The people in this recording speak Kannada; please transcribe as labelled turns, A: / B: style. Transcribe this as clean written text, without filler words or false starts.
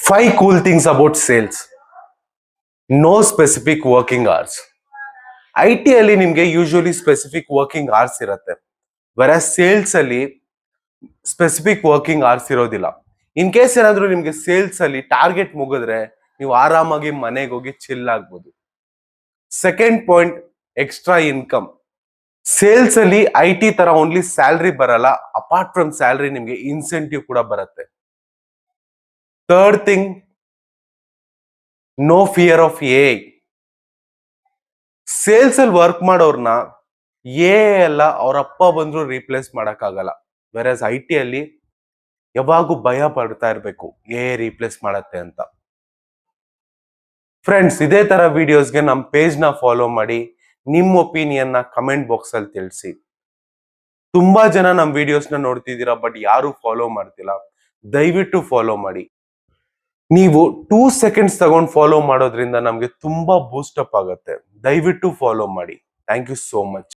A: Five cool things about sales. No specific working hours. IT ಅಲ್ಲಿ ನಿಮ್ಗೆ ಯೂಶುವಲಿ ಸ್ಪೆಸಿಫಿಕ್ ವರ್ಕಿಂಗ್ ಅವರ್ಸ್ ಇರುತ್ತೆ. ವೆರಸ್ ಸೇಲ್ಸ್ ಅಲ್ಲಿ ಸ್ಪೆಸಿಫಿಕ್ ವರ್ಕಿಂಗ್ ಅವರ್ಸ್ ಇರೋದಿಲ್ಲ. ಇನ್ ಕೇಸ್ ಏನಾದ್ರೂ ನಿಮ್ಗೆ ಸೇಲ್ಸ್ ಅಲ್ಲಿ ಟಾರ್ಗೆಟ್ ಮುಗಿದ್ರೆ ನೀವು ಆರಾಮಾಗಿ ಮನೆಗೆ ಹೋಗಿ ಚಿಲ್ ಆಗ್ಬೋದು. Second point, extra income. Sales ಅಲ್ಲಿ IT ತರ ಓನ್ಲಿ ಸ್ಯಾಲ್ರಿ ಬರಲ್ಲ, ಅಪಾರ್ಟ್ ಫ್ರಮ್ ಸ್ಯಾಲ್ರಿ ನಿಮ್ಗೆ ಇನ್ಸೆಂಟಿವ್ ಕೂಡ ಬರುತ್ತೆ. Third thing, no fear of a. Sales ಅಲ್ಲಿ ವರ್ಕ್ ಮಾಡೋರ್ನ ಎಲ್ಲ ಅವ್ರ ಅಪ್ಪ ಬಂದ್ರು ರೀಪ್ಲೇಸ್ ಮಾಡಕ್ಕಾಗಲ್ಲ. ವೆರಸ್ IT ಅಲ್ಲಿ ಯಾವಾಗೂ ಭಯ ಪಡ್ತಾ ಇರ್ಬೇಕು ರೀಪ್ಲೇಸ್ ಮಾಡತ್ತೆ ಅಂತ. ಫ್ರೆಂಡ್ಸ್, ಇದೇ ತರ ವಿಡಿಯೋಸ್ಗೆ ನಮ್ಮ ಪೇಜ್ ನ ಫಾಲೋ ಮಾಡಿ, ನಿಮ್ಮ ಒಪಿನಿಯನ್ ನ ಕಮೆಂಟ್ ಬಾಕ್ಸ್ ಅಲ್ಲಿ ತಿಳಿಸಿ. ತುಂಬಾ ಜನ ನಮ್ಮ ವಿಡಿಯೋಸ್ ನ ನೋಡ್ತಿದ್ದೀರಾ, ಬಟ್ ಯಾರು ಫಾಲೋ ಮಾಡ್ತಿಲ್ಲ. ದಯವಿಟ್ಟು ಫಾಲೋ ಮಾಡಿ. ನೀವು 2 ಸೆಕೆಂಡ್ಸ್ ತಗೊಂಡು ಫಾಲೋ ಮಾಡೋದ್ರಿಂದ ನಮ್ಗೆ ತುಂಬಾ ಬೂಸ್ಟ್ ಅಪ್ ಆಗುತ್ತೆ. ದಯವಿಟ್ಟು ಫಾಲೋ ಮಾಡಿ. Thank you so much.